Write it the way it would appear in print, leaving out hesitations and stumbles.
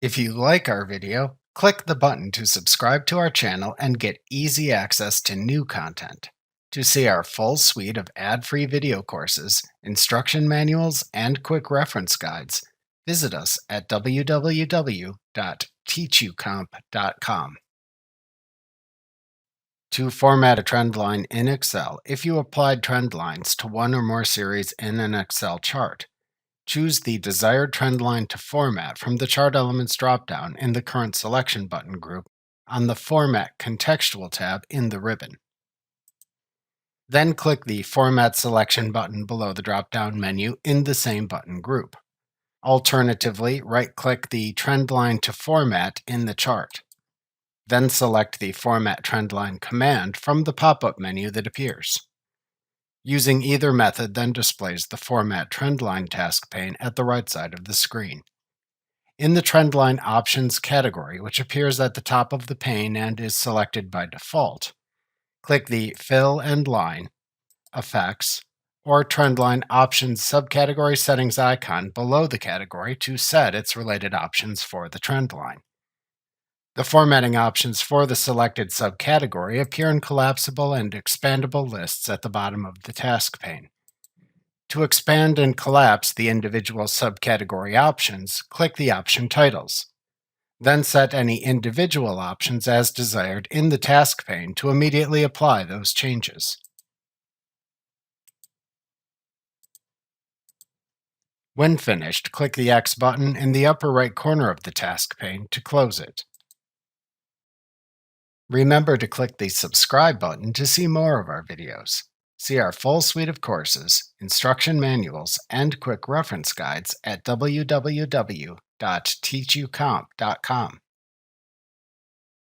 If you like our video, click the button to subscribe to our channel and get easy access to new content. To see our full suite of ad-free video courses, instruction manuals, and quick reference guides, visit us at www.teachucomp.com. To format a trend line in Excel, if you applied trend lines to one or more series in an Excel chart, choose the desired trend line to format from the Chart Elements dropdown in the Current Selection button group on the Format Contextual tab in the ribbon. Then click the Format Selection button below the drop-down menu in the same button group. Alternatively, right-click the trend line to format in the chart. Then select the Format Trend Line command from the pop-up menu that appears. Using either method then displays the Format Trend Line task pane at the right side of the screen. In the Trend Line Options category, which appears at the top of the pane and is selected by default, click the Fill and Line, Effects, or Trendline Options subcategory settings icon below the category to set its related options for the trend line. The formatting options for the selected subcategory appear in collapsible and expandable lists at the bottom of the task pane. To expand and collapse the individual subcategory options, click the option titles. Then set any individual options as desired in the task pane to immediately apply those changes. When finished, click the X button in the upper right corner of the task pane to close it. Remember to click the subscribe button to see more of our videos. See our full suite of courses, instruction manuals, and quick reference guides at www.teachucomp.com.